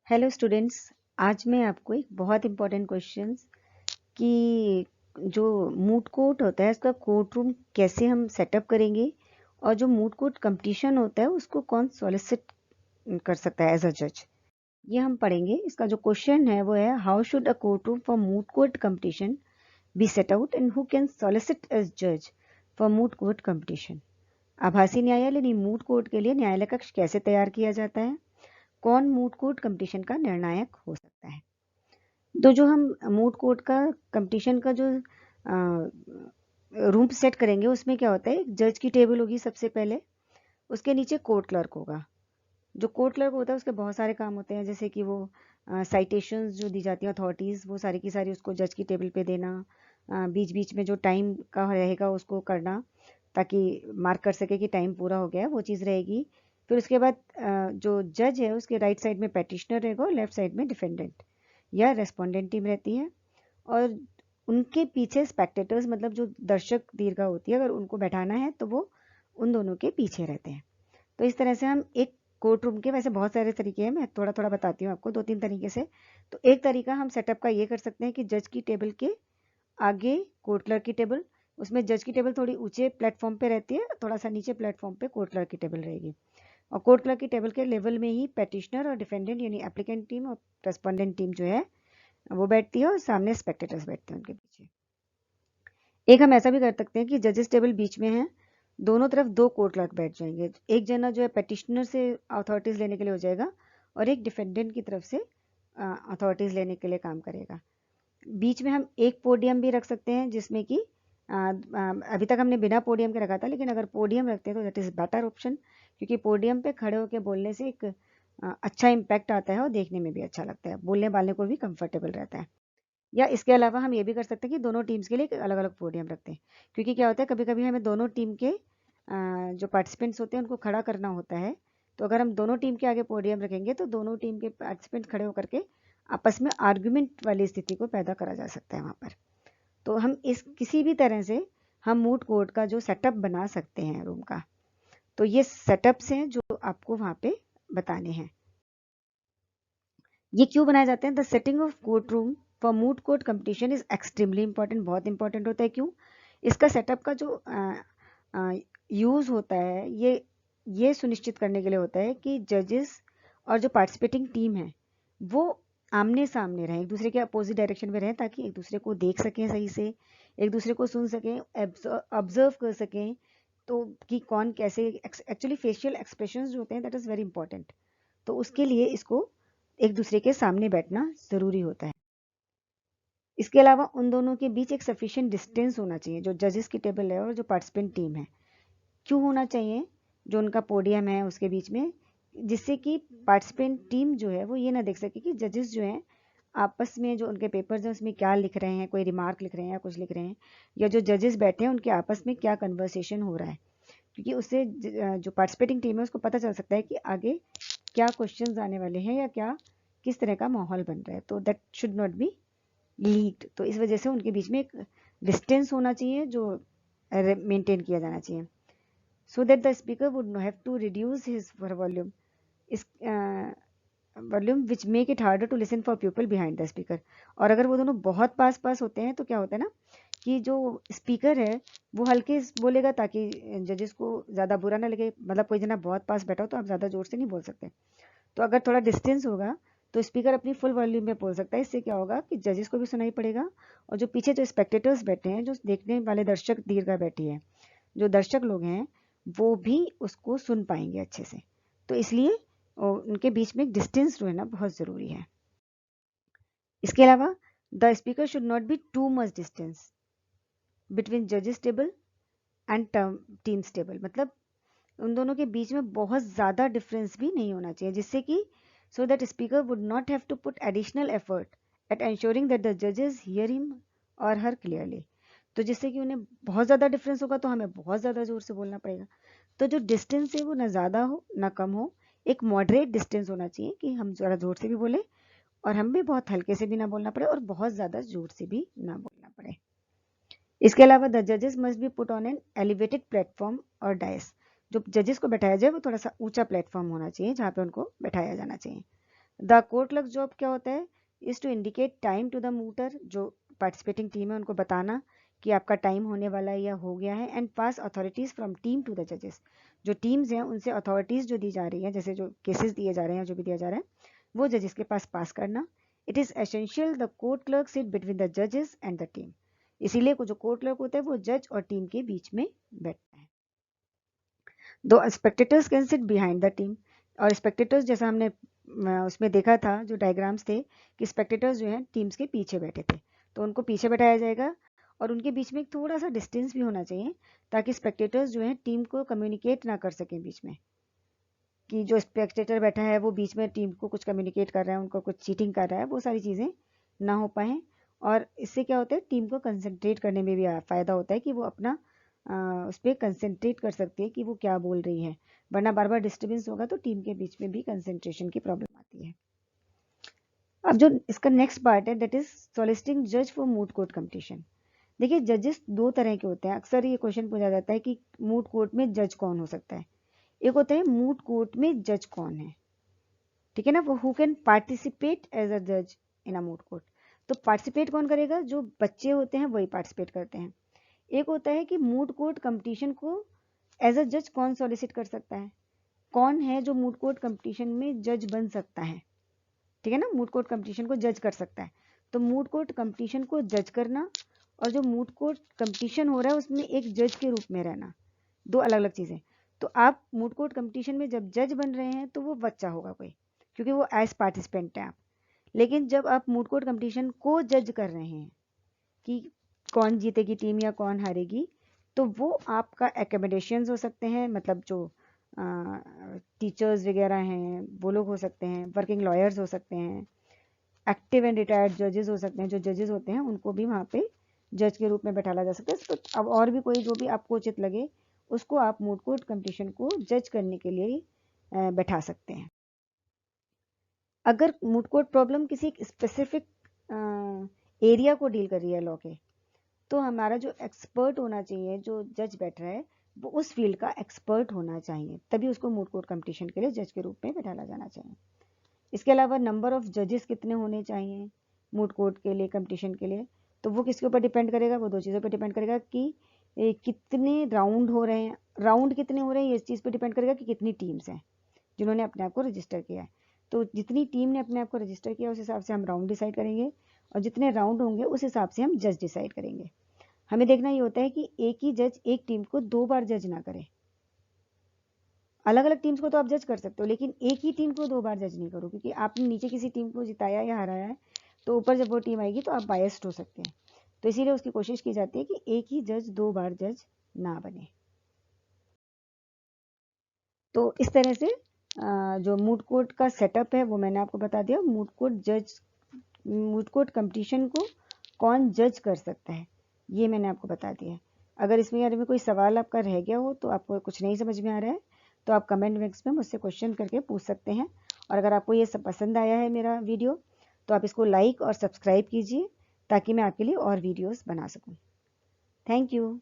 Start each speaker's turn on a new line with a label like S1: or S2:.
S1: Hello students. आज मैं आपको एक बहुत इम्पोर्टेंट क्वेश्चन कि जो मूट कोर्ट होता है उसका कोर्ट रूम कैसे हम सेटअप करेंगे और जो मूट कोर्ट कंपटीशन होता है उसको कौन सॉलिसिट कर सकता है एज अ जज, ये हम पढ़ेंगे। इसका जो क्वेश्चन है वो है how should a court room for moot court competition be set out and who can solicit as जज फॉर मूट कोर्ट कंपटीशन। आभासी न्यायालय यानी मूट कोर्ट के लिए न्यायालय कक्ष कैसे तैयार किया जाता है, कौन मूट कोर्ट कंपटीशन का निर्णायक हो सकता है। तो जो हम मूट कोर्ट का कंपटीशन का जो रूम सेट करेंगे उसमें क्या होता है, एक जज की टेबल होगी सबसे पहले, उसके नीचे कोर्ट क्लर्क होगा। जो कोर्ट क्लर्क होता है उसके बहुत सारे काम होते हैं, जैसे कि वो साइटेशंस जो दी जाती हैं अथॉरिटीज़ वो सारी की सारी उसको जज की टेबल पे देना, बीच बीच में जो टाइम का रहेगा उसको करना ताकि मार्क कर सके कि टाइम पूरा हो गया, वो चीज़ रहेगी। फिर उसके बाद जो जज है उसके राइट साइड में पैटिशनर रहेगा और लेफ्ट साइड में डिफेंडेंट या रेस्पोंडेंट टीम रहती है, और उनके पीछे स्पेक्टेटर्स मतलब जो दर्शक दीर्घा होती है, अगर उनको बैठाना है तो वो उन दोनों के पीछे रहते हैं। तो इस तरह से हम एक कोर्ट रूम के, वैसे बहुत सारे तरीके हैं, मैं थोड़ा थोड़ा बताती हूँ आपको दो तीन तरीके से। तो एक तरीका हम सेटअप का ये कर सकते हैं कि जज की टेबल के आगे कोर्ट क्लर्क की टेबल, उसमें जज की टेबल थोड़ी ऊंचे प्लेटफॉर्म पे रहती है, थोड़ा सा नीचे प्लेटफॉर्म पे कोर्ट क्लर्क की टेबल रहेगी, और कोर्ट क्लर्क की टेबल के लेवल में ही पेटिशनर और डिफेंडेंट यानी एप्लीकेंट टीम और रेस्पोंडेंट टीम जो है वो बैठती है, और सामने स्पेक्टेटर्स बैठते हैं उनके पीछे। एक हम ऐसा भी कर सकते हैं कि जजेस टेबल बीच में है, दोनों तरफ दो कोर्ट क्लर्क बैठ जाएंगे, एक जना जो है पेटिशनर से अथॉरिटीज लेने के लिए हो जाएगा और एक डिफेंडेंट की तरफ से अथॉरिटीज लेने के लिए काम करेगा। बीच में हम एक पोडियम भी रख सकते हैं जिसमें कि अभी तक हमने बिना पोडियम के रखा था, लेकिन अगर पोडियम रखते हैं तो दैट इज़ बेटर ऑप्शन, क्योंकि पोडियम पे खड़े होकर बोलने से एक अच्छा इम्पैक्ट आता है और देखने में भी अच्छा लगता है, बोलने वालने को भी कंफर्टेबल रहता है। या इसके अलावा हम ये भी कर सकते हैं कि दोनों टीम्स के लिए एक अलग अलग पोडियम रखते हैं, क्योंकि क्या होता है कभी कभी हमें दोनों टीम के जो पार्टिसिपेंट्स होते हैं उनको खड़ा करना होता है। तो अगर हम दोनों टीम के आगे पोडियम रखेंगे तो दोनों टीम के पार्टिसिपेंट खड़े होकर के आपस में आर्ग्यूमेंट वाली स्थिति को पैदा करा जा सकता है वहाँ पर। तो हम इस किसी भी तरह से हम मूट कोर्ट का जो सेटअप बना सकते हैं रूम का, तो ये सेटअप्स हैं जो आपको वहाँ पे बताने हैं। ये क्यों बनाए जाते हैं? The setting of court room for moot court competition is extremely important, बहुत इंपॉर्टेंट होता है। क्यों? इसका सेटअप का जो यूज होता है ये सुनिश्चित करने के लिए होता है कि जजेस और जो पार्टिसिपेटिंग टीम है वो आमने सामने रहें, एक दूसरे के अपोजिट डायरेक्शन में रहें, ताकि एक दूसरे को देख सकें सही से, एक दूसरे को सुन सकें, ऑब्जर्व कर सकें, तो कि कौन कैसे, एक्चुअली फेशियल एक्सप्रेशंस जो होते हैं दैट इज़ वेरी इंपॉर्टेंट। तो उसके लिए इसको एक दूसरे के सामने बैठना ज़रूरी होता है। इसके अलावा उन दोनों के बीच एक सफिशिएंट डिस्टेंस होना चाहिए, जो जजेस की टेबल है और जो पार्टिसिपेंट टीम है। क्यों होना चाहिए? जो उनका पोडियम है उसके बीच में, जिससे कि पार्टिसिपेंट टीम जो है वो ये ना देख सके कि जजेस जो हैं आपस में जो उनके पेपर्स हैं उसमें क्या लिख रहे हैं, कोई रिमार्क लिख रहे हैं या कुछ लिख रहे हैं, या जो जजेस बैठे हैं उनके आपस में क्या कन्वर्सेशन हो रहा है, क्योंकि उससे जो पार्टिसिपेटिंग टीम है उसको पता चल सकता है कि आगे क्या क्वेश्चंस आने वाले हैं या क्या किस तरह का माहौल बन रहा है। तो that should not be leaked, तो इस वजह से उनके बीच में एक डिस्टेंस होना चाहिए जो मेंटेन किया जाना चाहिए, so that the speaker would have to reduce his volume is volume which make it harder to listen for people behind the speaker. और अगर वो दोनों बहुत पास पास होते हैं तो क्या होता है ना कि जो स्पीकर है वो हल्के बोलेगा ताकि जजेस को ज़्यादा बुरा ना लगे, मतलब कोई जना बहुत पास बैठा हो तो आप ज़्यादा जोर से नहीं बोल सकते। तो अगर थोड़ा डिस्टेंस होगा तो स्पीकर अपनी फुल वॉल्यूम में बोल सकता है, इससे क्या होगा कि जजेस को भी सुनाई पड़ेगा, और जो पीछे जो स्पेक्टेटर्स बैठे हैं, जो देखने वाले दर्शक दीर्घा बैठी है, जो दर्शक लोग हैं वो भी उसको सुन पाएंगे अच्छे से। तो इसलिए उनके बीच में डिस्टेंस रहना बहुत ज़रूरी है। इसके अलावा the speaker should not be too much distance between जजेस टेबल एंड टीम्स टेबल, मतलब उन दोनों के बीच में बहुत ज़्यादा डिफरेंस भी नहीं होना चाहिए, जिससे कि so that speaker would not have to put additional effort at ensuring that the judges hear him or her clearly। तो जिससे कि उन्हें बहुत ज़्यादा डिफरेंस होगा तो हमें बहुत ज़्यादा ज़ोर से बोलना पड़ेगा। तो जो डिस्टेंस है वो ना ज़्यादा हो ना कम हो, एक मॉडरेट डिस्टेंस होना चाहिए कि हम ज़रा ज़ोर से भी बोले और हम भी बहुत हल्के से भी ना बोलना पड़े और बहुत ज़्यादा ज़ोर से भी ना बोलना पड़े। इसके अलावा द जजेस must be put on an elevated platform और डायस, जो जजेस को बैठाया जाए वो थोड़ा सा ऊंचा प्लेटफॉर्म होना चाहिए जहाँ पे उनको बैठाया जाना चाहिए। द कोड क्लर्क जॉब क्या होता है, is to indicate time to the mooter, जो पार्टिसिपेटिंग टीम है उनको बताना कि आपका टाइम होने वाला है या हो गया है, and pass authorities from team to the जजेस, जो टीम्स हैं उनसे अथॉरिटीज जो दी जा रही है, जैसे जो केसेस दिए जा रहे हैं, जो भी दिया जा रहा है वो जजेस के पास करना। It is essential the court clerk sit between the जजेस एंड द टीम, इसीलिए जो कोर्ट क्लर्क होता है वो जज और टीम के बीच में बैठता है। दो spectators can sit behind the team, और स्पेक्टेटर्स जैसा हमने उसमें देखा था जो डायग्राम्स थे कि स्पेक्टेटर्स जो हैं टीम्स के पीछे बैठे थे, तो उनको पीछे बैठाया जाएगा और उनके बीच में थोड़ा सा डिस्टेंस भी होना चाहिए ताकि स्पेक्टेटर्स जो हैं टीम को कम्युनिकेट ना कर सकें बीच में, कि जो स्पेक्टेटर बैठा है वो बीच में टीम को कुछ कम्युनिकेट कर रहा है, उनको कुछ चीटिंग कर रहा है, वो सारी चीज़ें ना हो पाए। और इससे क्या होता है, टीम को कंसंट्रेट करने में भी फ़ायदा होता है कि वो अपना उस पर कंसंट्रेट कर सकती है कि वो क्या बोल रही है, वरना बार बार डिस्टर्बेंस होगा तो टीम के बीच में भी कंसंट्रेशन की प्रॉब्लम आती है। अब जो इसका नेक्स्ट पार्ट है दैट इज सॉलिसिटिंग जज फॉर मूट कोर्ट कंपटीशन। देखिए जजेस दो तरह के होते हैं, अक्सर ये क्वेश्चन पूछा जाता है कि मूट कोर्ट में जज कौन हो सकता है। एक होता है मूट कोर्ट में जज कौन है, ठीक है ना, वो who can participate as a जज इन अ मूट कोर्ट। तो पार्टिसिपेट कौन करेगा, जो बच्चे होते हैं वही पार्टिसिपेट करते हैं। एक होता है कि मूट कोर्ट कंपटीशन को एज अ जज कौन सॉलिसिट कर सकता है, कौन है जो मूट कोर्ट कंपटीशन में जज बन सकता है, ठीक है ना, मूट कोर्ट कंपटीशन को जज कर सकता है। तो मूट कोर्ट कंपटीशन को जज करना और जो मूट कोर्ट कंपटीशन हो रहा है उसमें एक जज के रूप में रहना, दो अलग अलग चीजें। तो आप मूट कोर्ट कंपटीशन में जब जज बन रहे हैं तो वो बच्चा होगा कोई, क्योंकि वो एज पार्टिसिपेंट है आप। लेकिन जब आप मूट कोर्ट कंपटीशन को जज कर रहे हैं कि कौन जीतेगी टीम या कौन हारेगी, तो वो आपका एकोमोडेशंस हो सकते हैं, मतलब जो टीचर्स वगैरह हैं वो लोग हो सकते हैं, वर्किंग लॉयर्स हो सकते हैं, एक्टिव एंड रिटायर्ड जजेस हो सकते हैं, जो जजेस होते हैं उनको भी वहाँ पे जज के रूप में बैठाला जा सकता है। तो अब और भी कोई जो भी आपको उचित लगे उसको आप मूट कोर्ट कंपटीशन को जज करने के लिए बैठा सकते हैं। अगर मूट कोर्ट प्रॉब्लम किसी स्पेसिफिक एरिया को डील कर रही है लॉ के, तो हमारा जो एक्सपर्ट होना चाहिए, जो जज बैठ रहा है वो उस फील्ड का एक्सपर्ट होना चाहिए, तभी उसको मूट कोर्ट कंपटीशन के लिए जज के रूप में बैठाला जाना चाहिए। इसके अलावा नंबर ऑफ जजेस कितने होने चाहिए मूट कोर्ट के लिए, कंपटीशन के लिए, तो वो किसके ऊपर डिपेंड करेगा, वो दो चीज़ों पर डिपेंड करेगा कि कितने राउंड हो रहे हैं, राउंड कितने हो रहे हैं, इस चीज़ पर डिपेंड करेगा कि कितनी टीम्स हैं जिन्होंने अपने आप को रजिस्टर किया है। तो जितनी टीम ने अपने आप को रजिस्टर किया उस हिसाब से हम राउंड डिसाइड करेंगे, और जितने राउंड होंगे उस हिसाब से हम जज डिसाइड करेंगे। हमें देखना ये होता है कि एक ही जज एक टीम को दो बार जज ना करे। अलग अलग टीम्स को तो आप जज कर सकते हो, लेकिन एक ही टीम को दो बार जज नहीं करो, क्योंकि आपने नीचे किसी टीम को जिताया या हराया है तो ऊपर जब वो टीम आएगी तो आप बायस्ड हो सकते हैं। तो इसीलिए उसकी कोशिश की जाती है कि एक ही जज दो बार जज ना बने। तो इस तरह से जो मूट कोर्ट का सेटअप है वो मैंने आपको बता दिया। मूट कोर्ट कंपटीशन को कौन जज कर सकता है ये मैंने आपको बता दिया। अगर इसमें बारे में कोई सवाल आपका रह गया हो, तो आपको कुछ नहीं समझ में आ रहा है, तो आप कमेंट बॉक्स में मुझसे क्वेश्चन करके पूछ सकते हैं। और अगर आपको ये सब पसंद आया है मेरा वीडियो, तो आप इसको लाइक और सब्सक्राइब कीजिए ताकि मैं आपके लिए और वीडियोस बना सकूं। Thank you.